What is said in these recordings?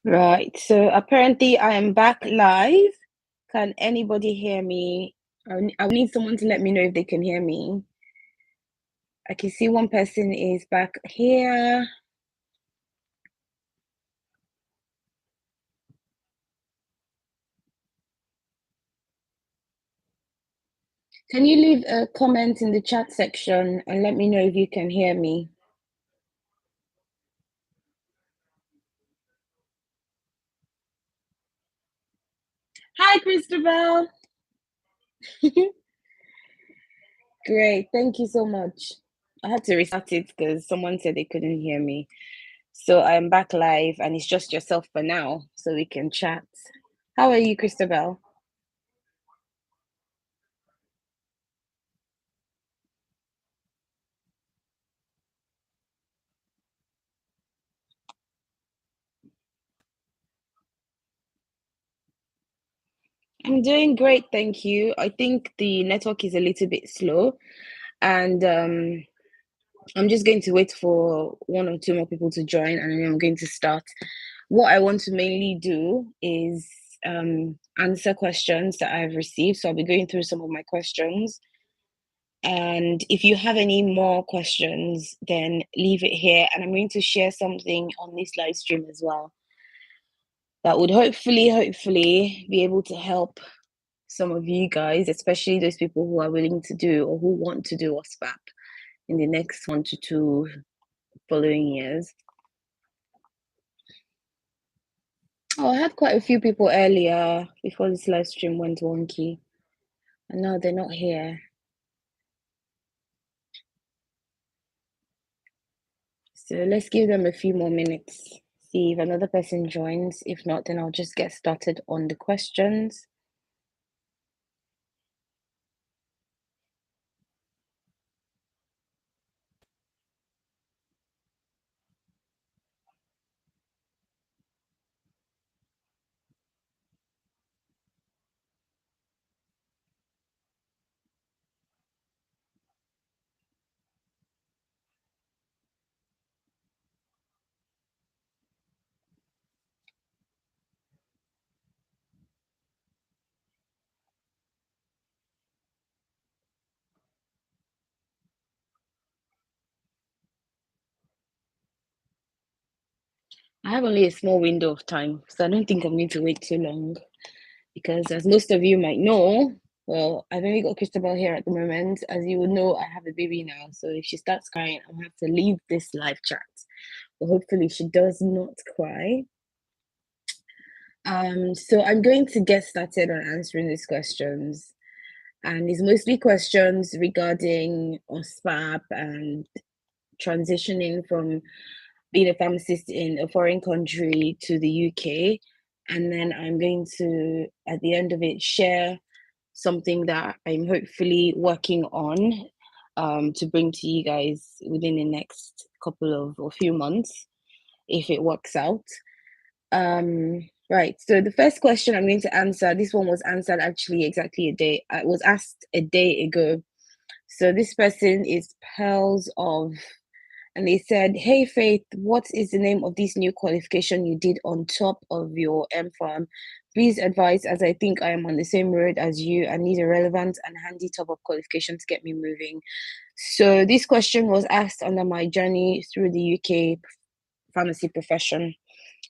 Right. So apparently I am back live. Can anybody hear me? I need someone to let me know if they can hear me. I can see one person is back here. Can you leave a comment in the chat section and let me know if you can hear me? Hi, Christabel. Great. Thank you so much. I had to restart it because someone said they couldn't hear me. So I'm back live and it's just yourself for now, so we can chat. How are you, Christabel? I'm doing great, thank you. I think the network is a little bit slow, and I'm just going to wait for one or two more people to join, and then I'm going to start. What I want to mainly do is answer questions that I've received. So I'll be going through some of my questions. And if you have any more questions, then leave it here. And I'm going to share something on this live stream as well that would hopefully be able to help some of you guys, especially those people who are willing to do or who want to do Ospap in the next 1 to 2 following years. Oh, I had quite a few people earlier before this live stream went wonky, and now they're not here. So let's give them a few more minutes, see if another person joins. If not, then I'll just get started on the questions. I have only a small window of time, so I don't think I'm going to wait too long. Because as most of you might know, well, I've only got Christabel here at the moment. As you would know, I have a baby now, so if she starts crying, I'll have to leave this live chat. But hopefully she does not cry. So I'm going to get started on answering these questions. And it's mostly questions regarding OSPAP and transitioning from being a pharmacist in a foreign country to the UK. And then I'm going to, at the end of it, share something that I'm hopefully working on to bring to you guys within the next couple of or few months, if it works out. Right. So the first question I'm going to answer, this one was answered actually exactly a day. It was asked a day ago. So this person is Pearls of, and they said, "Hey Faith, what is the name of this new qualification you did on top of your M-Pharm? Please advise, as I think I am on the same road as you and need a relevant and handy top up qualification to get me moving." So this question was asked under my journey through the UK pharmacy profession.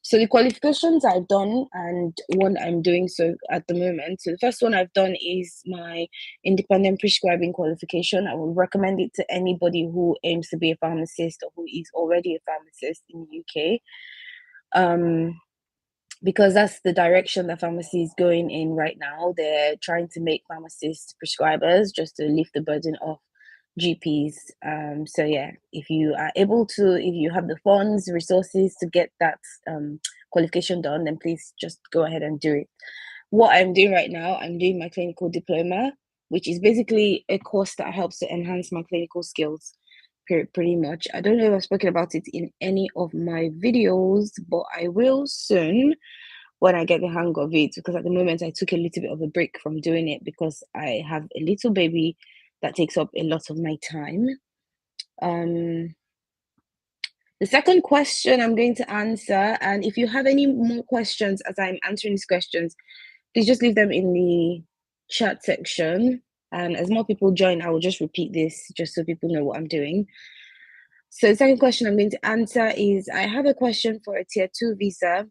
So the qualifications I've done and one I'm doing so at the moment. So the first one I've done is my independent prescribing qualification. I would recommend it to anybody who aims to be a pharmacist or who is already a pharmacist in the UK. Because that's the direction the pharmacy is going in right now. They're trying to make pharmacists prescribers just to lift the burden off GPs. So yeah, if you are able to, if you have the funds, resources to get that qualification done, then please just go ahead and do it. What I'm doing right now, I'm doing my clinical diploma, which is basically a course that helps to enhance my clinical skills. Pretty much. I don't know if I've spoken about it in any of my videos, but I will soon when I get the hang of it, because at the moment I took a little bit of a break from doing it because I have a little baby that takes up a lot of my time. Um, The second question I'm going to answer, and if you have any more questions as I'm answering these questions, please just leave them in the chat section. And as more people join, I will just repeat this just so people know what I'm doing. So the second question I'm going to answer is, I have a question for a tier 2 visa.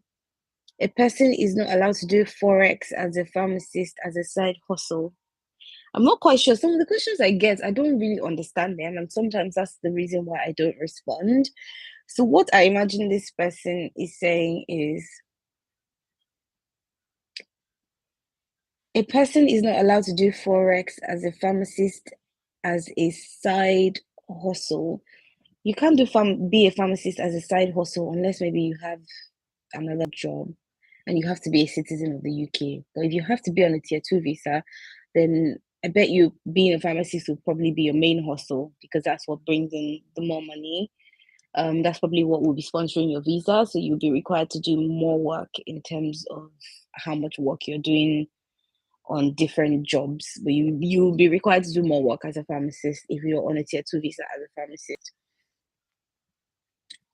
A person is not allowed to do Forex as a pharmacist as a side hustle. I'm not quite sure. Some of the questions I get, I don't really understand them. And sometimes that's the reason why I don't respond. So what I imagine this person is saying is, a person is not allowed to do Forex as a pharmacist as a side hustle. You can't be a pharmacist as a side hustle unless maybe you have another job and you have to be a citizen of the UK. But if you have to be on a tier 2 visa, then I bet you being a pharmacist will probably be your main hustle because that's what brings in the more money. That's probably what will be sponsoring your visa. So you'll be required to do more work in terms of how much work you're doing on different jobs. But you'll be required to do more work as a pharmacist if you're on a tier 2 visa as a pharmacist.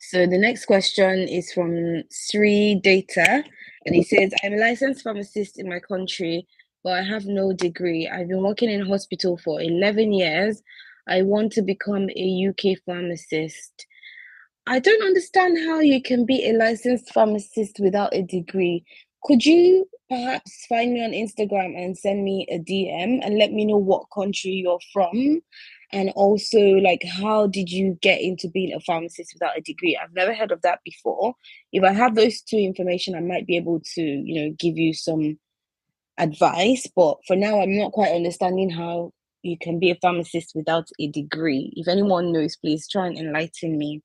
So the next question is from Sri Data, and he says, I'm a licensed pharmacist in my country, but I have no degree. I've been working in a hospital for 11 years. I want to become a UK pharmacist. I don't understand how you can be a licensed pharmacist without a degree. Could you perhaps find me on Instagram and send me a DM and let me know what country you're from? And also, like, how did you get into being a pharmacist without a degree? I've never heard of that before. If I have those two information, I might be able to, give you some advice. But for now, I'm not quite understanding how you can be a pharmacist without a degree. If anyone knows, please try and enlighten me.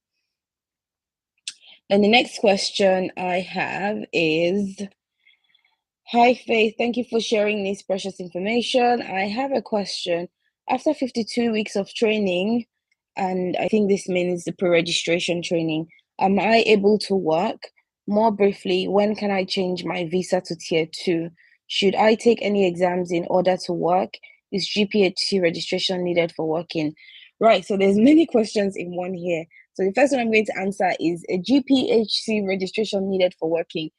And the next question I have is, hi Faith, thank you for sharing this precious information. I have a question. After 52 weeks of training, and I think this means the pre-registration training, am I able to work? More briefly, when can I change my visa to tier 2? Should I take any exams in order to work? Is GPHC registration needed for working? Right, so there's many questions in one here. So the first one I'm going to answer is, a GPHC registration needed for working?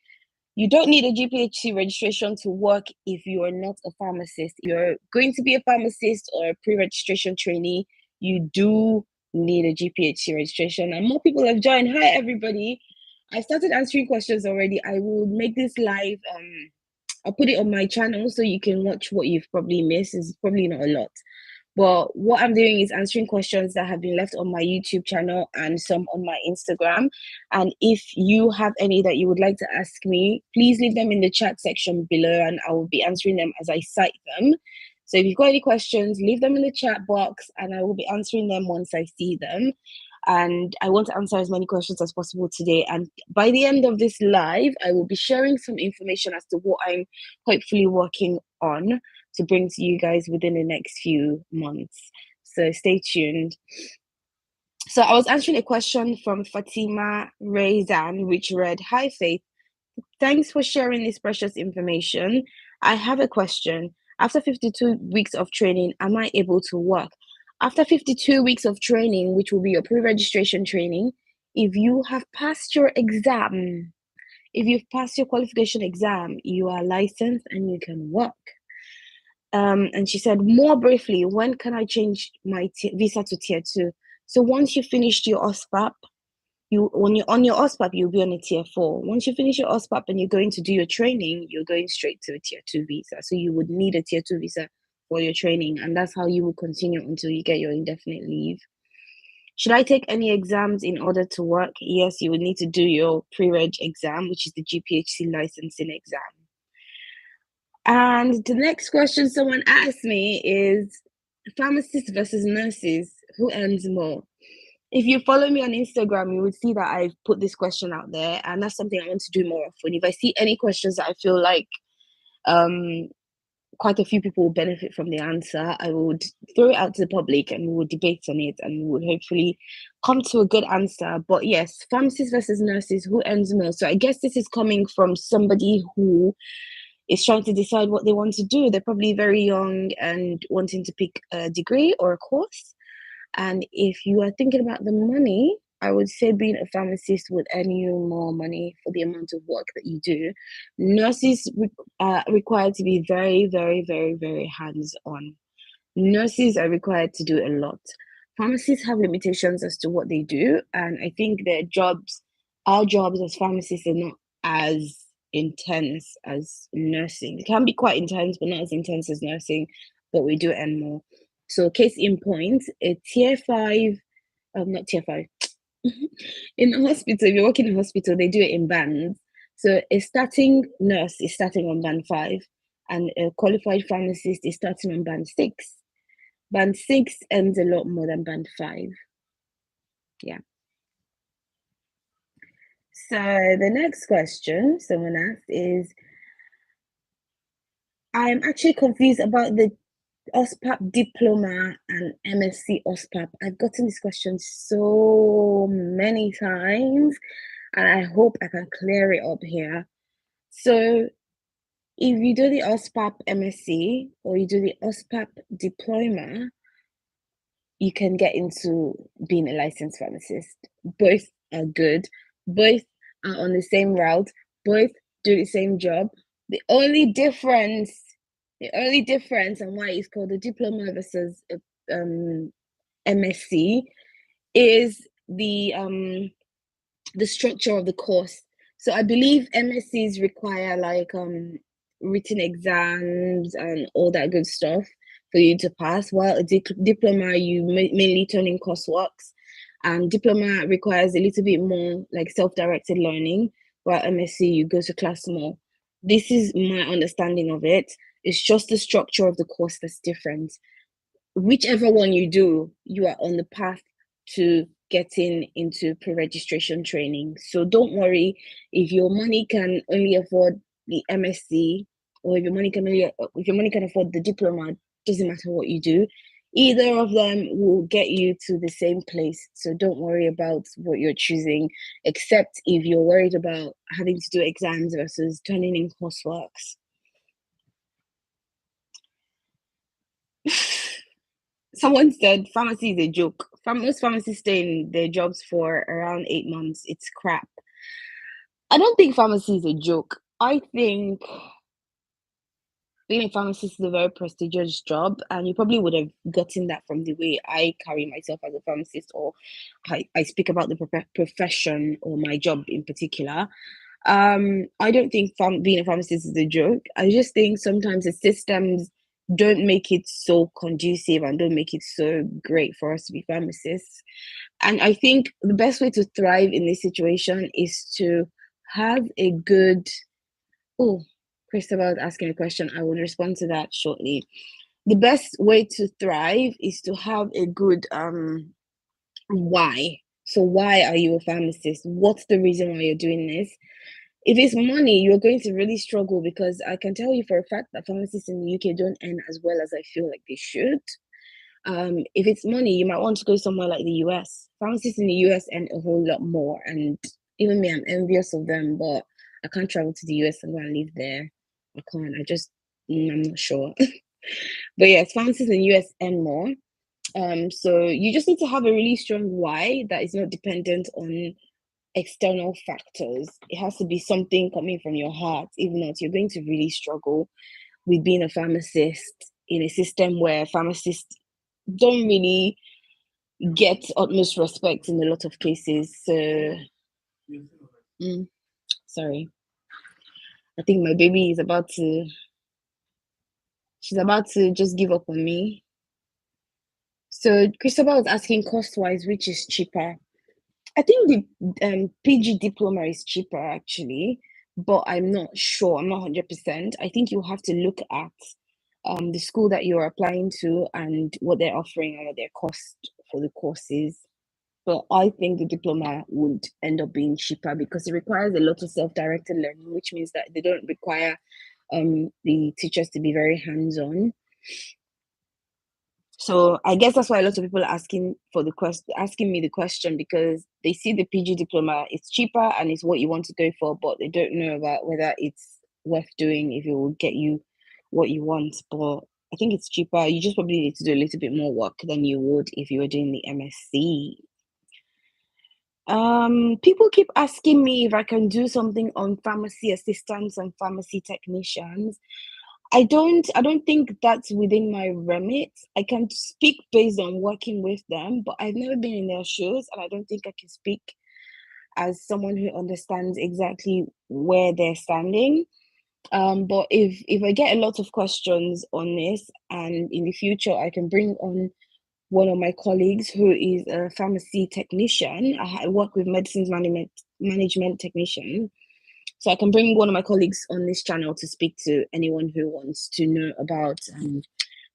You don't need a GPHC registration to work if you are not a pharmacist. If you're going to be a pharmacist or a pre-registration trainee, you do need a GPHC registration. And more people have joined. Hi, everybody. I started answering questions already. I will make this live. I'll put it on my channel so you can watch what you've probably missed. It's probably not a lot. But what I'm doing is answering questions that have been left on my YouTube channel and some on my Instagram. And if you have any that you would like to ask me, please leave them in the chat section below and I will be answering them as I cite them. So if you've got any questions, leave them in the chat box and I will be answering them once I see them. And I want to answer as many questions as possible today. And by the end of this live, I will be sharing some information as to what I'm hopefully working on to bring to you guys within the next few months. So stay tuned. So I was answering a question from Fatima Rezan, which read, hi Faith, thanks for sharing this precious information. I have a question. After 52 weeks of training, am I able to work? After 52 weeks of training, which will be your pre-registration training, if you have passed your exam, if you've passed your qualification exam, you are licensed and you can work. And she said, more briefly, when can I change my visa to tier 2? So once you finished your Ospap, when you're on your Ospap, you'll be on a tier 4. Once you finish your Ospap and you're going to do your training, you're going straight to a tier 2 visa. So you would need a tier 2 visa for your training, and that's how you will continue until you get your indefinite leave. Should I take any exams in order to work? Yes, you would need to do your pre-reg exam, which is the GPHC licensing exam. And the next question someone asked me is, pharmacists versus nurses, who earns more? If you follow me on Instagram, you would see that I've put this question out there, and that's something I want to do more often. If I see any questions that I feel like quite a few people will benefit from the answer, I would throw it out to the public and we would debate on it and we would hopefully come to a good answer. But yes, pharmacists versus nurses, who earns more? So I guess this is coming from somebody who is trying to decide what they want to do. They're probably very young and wanting to pick a degree or a course. And if you are thinking about the money, I would say being a pharmacist would earn you more money for the amount of work that you do. Nurses are required to be very, very, very, very hands-on. Nurses are required to do a lot. Pharmacists have limitations as to what they do, and I think our jobs as pharmacists are not as intense as nursing. It can be quite intense, but not as intense as nursing, but we do earn more. So, case in point, a tier five, not tier five, in a hospital, if you're working in a hospital, they do it in bands. So, a starting nurse is starting on band five, and a qualified pharmacist is starting on band six. Band six earns a lot more than band five. Yeah. So the next question someone asked is, I'm actually confused about the Ospap diploma and MSc Ospap. I've gotten this question so many times, and I hope I can clear it up here. So if you do the Ospap MSc or you do the Ospap diploma, you can get into being a licensed pharmacist. Both are good. Both are on the same route. Both do the same job. The only difference, and why it's called a diploma versus MSc is the structure of the course. So I believe MSCs require like written exams and all that good stuff for you to pass, while a diploma you mainly turn in courseworks, and diploma requires a little bit more like self-directed learning, while MSc you go to class more. This is my understanding of it. It's just the structure of the course that's different. Whichever one you do, you are on the path to getting into pre-registration training. So don't worry if your money can only afford the MSc, or if your money can afford the diploma, doesn't matter what you do. Either of them will get you to the same place. So don't worry about what you're choosing, except if you're worried about having to do exams versus turning in courseworks. Someone said pharmacy is a joke. Most pharmacists stay in their jobs for around 8 months. It's crap. I don't think pharmacy is a joke. I think being a pharmacist is a very prestigious job, and you probably would have gotten that from the way I carry myself as a pharmacist, or I speak about the profession or my job in particular. I don't think being a pharmacist is a joke. I just think sometimes the systems don't make it so conducive and don't make it so great for us to be pharmacists. And I think the best way to thrive in this situation is to have a good. Oh, Christabel is asking a question. I will respond to that shortly. The best way to thrive is to have a good why. So why are you a pharmacist? What's the reason why you're doing this? If it's money, you're going to really struggle, because I can tell you for a fact that pharmacists in the UK don't earn as well as I feel like they should. If it's money, you might want to go somewhere like the US. Pharmacists in the US earn a whole lot more, and even me, I'm envious of them, but I can't travel to the US and go and live there. I can't. I'm not sure. But yes, pharmacists in the US earn more. So you just need to have a really strong why that is not dependent on external factors. It has to be something coming from your heart. If not, you're going to really struggle with being a pharmacist in a system where pharmacists don't really get utmost respect in a lot of cases. So, sorry, I think my baby is she's about to just give up on me. So, Christopher was asking cost wise, which is cheaper? I think the PG diploma is cheaper actually, but I'm not sure. I'm not 100%. I think you have to look at the school that you're applying to and what they're offering and what their cost for the courses. But I think the diploma would end up being cheaper because it requires a lot of self-directed learning, which means that they don't require the teachers to be very hands-on. So I guess that's why a lot of people are asking me the question, because they see the PG diploma, it's cheaper and it's what you want to go for, but they don't know about whether it's worth doing if it will get you what you want. But I think it's cheaper. You just probably need to do a little bit more work than you would if you were doing the MSc. People keep asking me if I can do something on pharmacy assistants and pharmacy technicians. I don't think that's within my remit. I can speak based on working with them, but I've never been in their shoes, and I don't think I can speak as someone who understands exactly where they're standing. But if I get a lot of questions on this, and in the future I can bring on one of my colleagues who is a pharmacy technician. I work with medicines management technician, so I can bring one of my colleagues on this channel to speak to anyone who wants to know about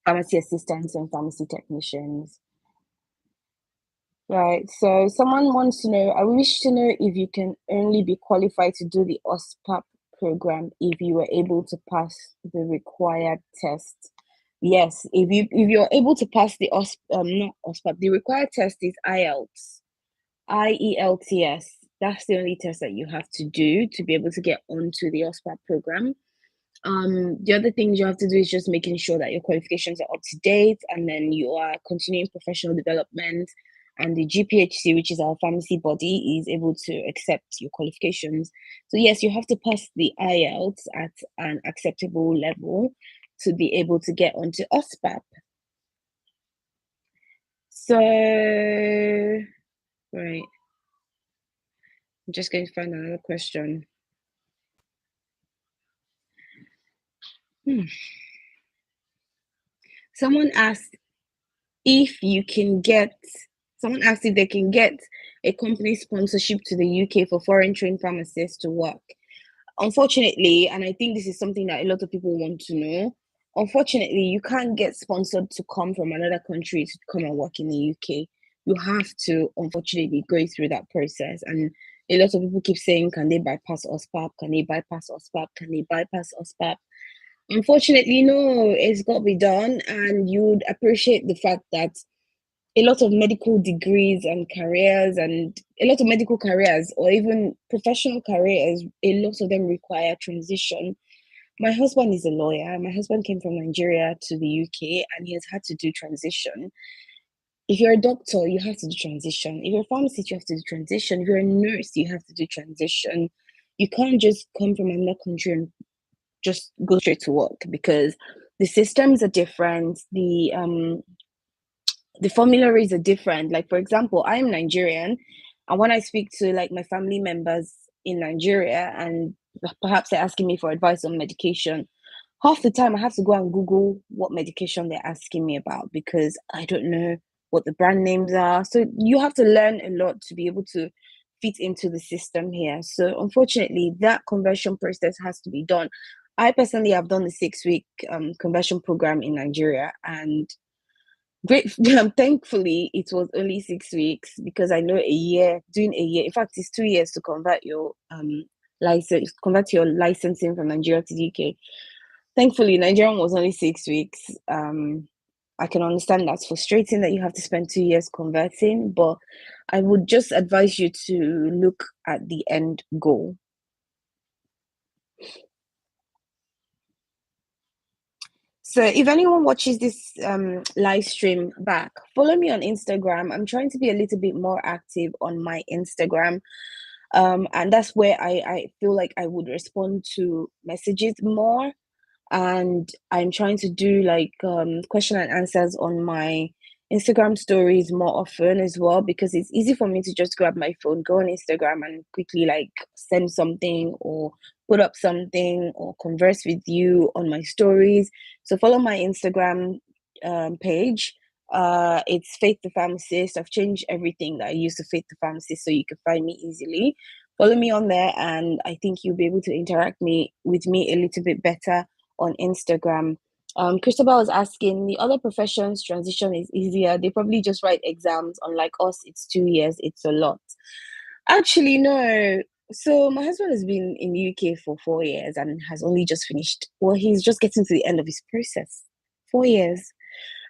pharmacy assistants and pharmacy technicians. Right. So someone wants to know, I wish to know if you can only be qualified to do the Ospap program if you were able to pass the required test. Yes, if you're able to pass the not Ospap, the required test is IELTS. IELTS. That's the only test that you have to do to be able to get onto the Ospap program. The other things you have to do is just making sure that your qualifications are up to date, and then you are continuing professional development, and the GPHC, which is our pharmacy body, is able to accept your qualifications. So yes, you have to pass the IELTS at an acceptable level to be able to get onto Ospap. So right, I'm just going to find another question. Hmm. Someone asked if you can get someone asked if they can get a company sponsorship to the UK for foreign trained pharmacists to work. Unfortunately, and I think this is something that a lot of people want to know, unfortunately, you can't get sponsored to come from another country to come and work in the UK. You have to, unfortunately, go through that process. And a lot of people keep saying, can they bypass OSPAP? Can they bypass OSPAP? Can they bypass OSPAP? Unfortunately, no, it's got to be done. And you would appreciate the fact that a lot of medical degrees and careers, and a lot of medical careers or even professional careers, a lot of them require transition. My husband is a lawyer. My husband came from Nigeria to the UK, and he has had to do transition. If you're a doctor, you have to do transition. If you're a pharmacist, you have to do transition. If you're a nurse, you have to do transition. You can't just come from another country and just go straight to work, because the systems are different. The formularies are different. Like, for example, I'm Nigerian, and when I speak to like my family members in Nigeria, and perhaps they're asking me for advice on medication, half the time I have to go and Google what medication they're asking me about, because I don't know what the brand names are. So you have to learn a lot to be able to fit into the system here. So unfortunately, that conversion process has to be done. I personally have done the 6 week conversion program in Nigeria, and great. Thankfully, it was only 6 weeks, because I know doing a year, in fact, it's 2 years to convert your license, convert your licensing from Nigeria to the UK. Thankfully, Nigerian was only 6 weeks. I can understand that's frustrating that you have to spend 2 years converting, but I would just advise you to look at the end goal. So if anyone watches this live stream back, follow me on Instagram. I'm trying to be a little bit more active on my Instagram. And that's where I feel like I would respond to messages more. And I'm trying to do like question and answers on my Instagram stories more often as well, because it's easy for me to just grab my phone, go on Instagram, and quickly like send something or put up something or converse with you on my stories. So follow my Instagram page. It's Faith the Pharmacist. I've changed everything that I used to Faith the Pharmacist, so you can find me easily. Follow me on there, and I think you'll be able to interact with me a little bit better on Instagram. Christabel was asking, the other professions transition is easier. They probably just write exams. Unlike us, it's 2 years. It's a lot. Actually, no. So my husband has been in the UK for 4 years and has only just finished. Well, he's just getting to the end of his process. 4 years.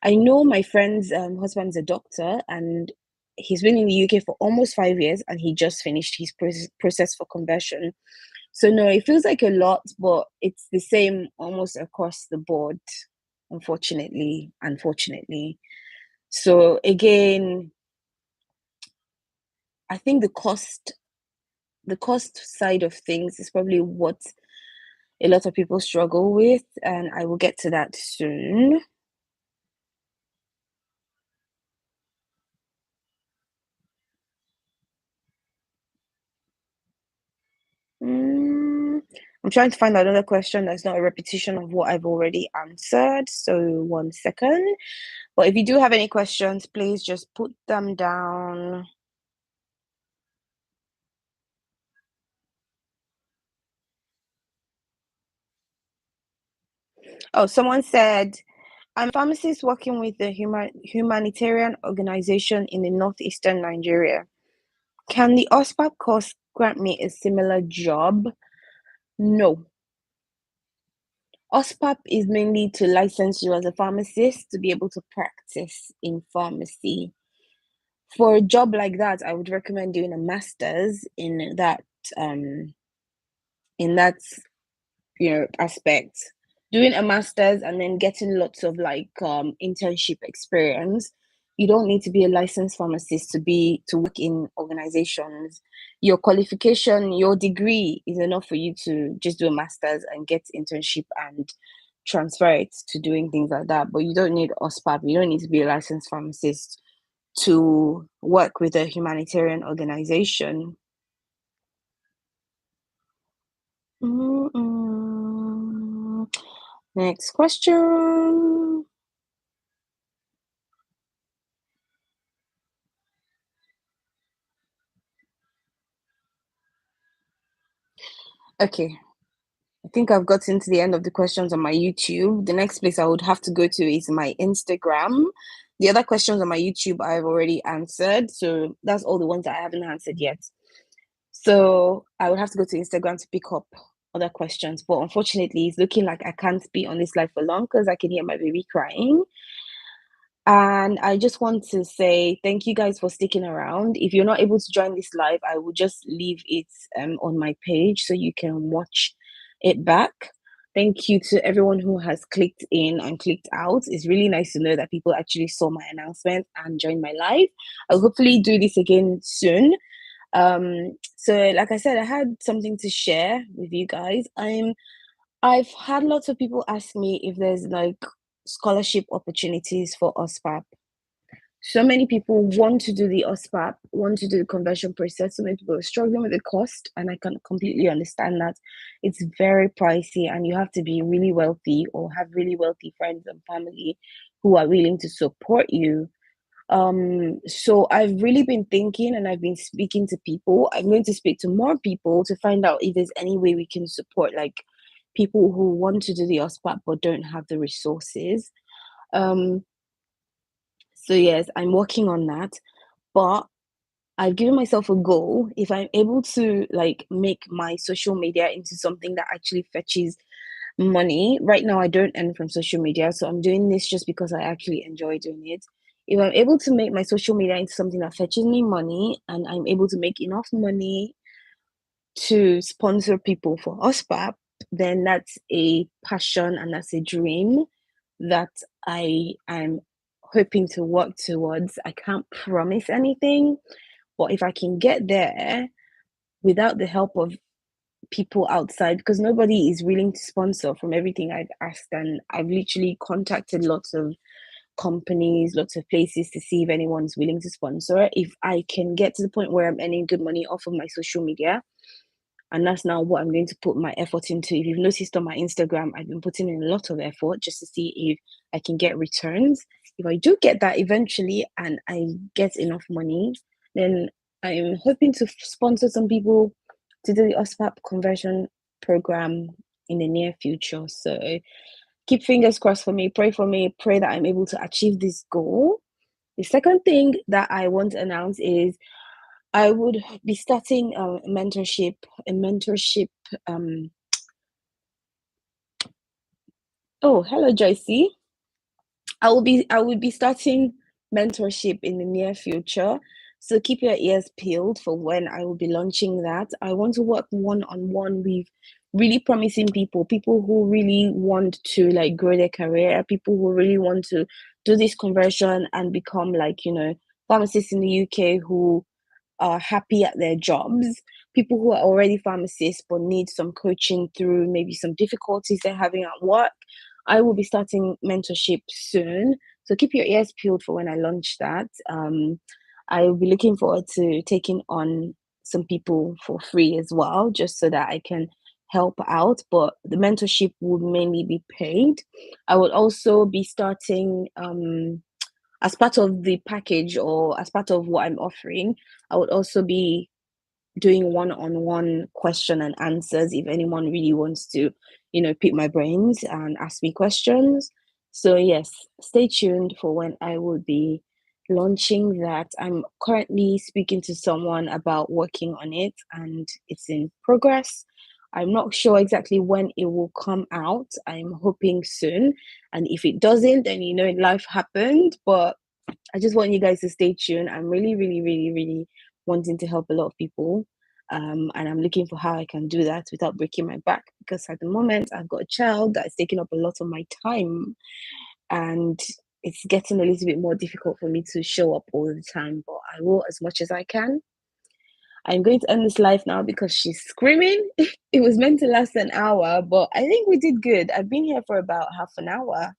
I know my friend's husband's a doctor, and he's been in the UK for almost 5 years, and he just finished his process for conversion. So no, it feels like a lot, but it's the same almost across the board, unfortunately. So again, I think the cost side of things is probably what a lot of people struggle with, and I will get to that soon. I'm trying to find another question that's not a repetition of what I've already answered. So 1 second. But if you do have any questions, please just put them down. Oh, someone said, I'm a pharmacist working with a humanitarian organization in the northeastern Nigeria. Can the Ospap course grant me a similar job? No. Ospap is mainly to license you as a pharmacist to be able to practice in pharmacy. For a job like that, I would recommend doing a master's um in that aspect. Doing a master's and then getting lots of internship experience. You don't need to be a licensed pharmacist to work in organizations. Your qualification, your degree is enough for you to just do a master's and get internship and transfer it to doing things like that. But you don't need OSPAP, you don't need to be a licensed pharmacist to work with a humanitarian organization. Mm-mm. Next question. Okay, I think I've gotten to the end of the questions on my YouTube. The next place I would have to go to is my Instagram. The other questions on my YouTube I've already answered, so that's all the ones that I haven't answered yet. So I would have to go to Instagram to pick up other questions. But unfortunately, it's looking like I can't be on this live for long because I can hear my baby crying. And I just want to say thank you guys for sticking around. If you're not able to join this live, I will just leave it on my page so you can watch it back. Thank you to everyone who has clicked in and clicked out. It's really nice to know that people actually saw my announcement and joined my live. I'll hopefully do this again soon. So like I said, I had something to share with you guys. I've had lots of people ask me if there's scholarship opportunities for OSPAP. So many people want to do the OSPAP, want to do the conversion process. So many people are struggling with the cost, and I can completely understand that. It's very pricey, and you have to be really wealthy or have really wealthy friends and family who are willing to support you. So I've really been thinking and I've been speaking to people. I'm going to speak to more people to find out if there's any way we can support people who want to do the OSPAP but don't have the resources. Um, so yes, I'm working on that, but I've given myself a goal. If I'm able to make my social media into something that actually fetches money. Right now I don't earn from social media, so I'm doing this just because I actually enjoy doing it. If I'm able to make my social media into something that fetches me money and I'm able to make enough money to sponsor people for OSPAP, then that's a passion and that's a dream that I am hoping to work towards. I can't promise anything, but if I can get there without the help of people outside, because nobody is willing to sponsor from everything I've asked, and I've literally contacted lots of companies, lots of places to see if anyone's willing to sponsor. If I can get to the point where I'm earning good money off of my social media, and that's now what I'm going to put my effort into. If you've noticed on my Instagram, I've been putting in a lot of effort just to see if I can get returns. If I do get that eventually and I get enough money, then I'm hoping to sponsor some people to do the OSPAP conversion program in the near future. So keep fingers crossed for me, pray that I'm able to achieve this goal. The second thing that I want to announce is I would be starting a mentorship. Um, oh, hello, Joycey. I will be starting mentorship in the near future. So keep your ears peeled for when I will be launching that. I want to work one on one with really promising people who really want to grow their career, people who really want to do this conversion and become pharmacists in the UK who are happy at their jobs, people who are already pharmacists but need some coaching through maybe some difficulties they're having at work. I will be starting mentorship soon. So keep your ears peeled for when I launch that. I will be looking forward to taking on some people for free as well, just so that I can help out. But the mentorship would mainly be paid. I would also be starting as part of the package or as part of what I'm offering, I would also be doing one-on-one question and answers if anyone really wants to, pick my brains and ask me questions. So yes, stay tuned for when I will be launching that. I'm currently speaking to someone about working on it and it's in progress. I'm not sure exactly when it will come out. I'm hoping soon. And if it doesn't, then life happened. But I just want you guys to stay tuned. I'm really, really, really, really wanting to help a lot of people. And I'm looking for how I can do that without breaking my back, because at the moment I've got a child that's taking up a lot of my time and it's getting a little bit more difficult for me to show up all the time, but I will as much as I can. I'm going to end this live now because she's screaming. It was meant to last an hour, but I think we did good. I've been here for about half an hour.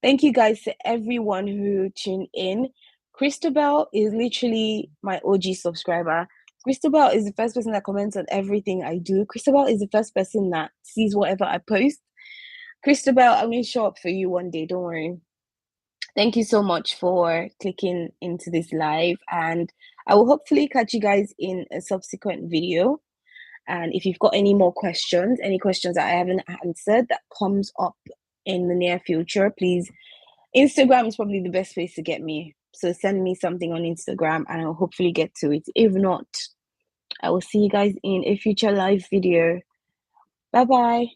Thank you guys to everyone who tuned in. Christabel is literally my OG subscriber. Christabel is the first person that comments on everything I do. Christabel is the first person that sees whatever I post. Christabel, I'm going to show up for you one day. Don't worry. Thank you so much for clicking into this live, and I will hopefully catch you guys in a subsequent video. And if you've got any more questions, any questions that I haven't answered that comes up in the near future, please, Instagram is probably the best place to get me. So send me something on Instagram and I'll hopefully get to it. If not, I will see you guys in a future live video. Bye bye.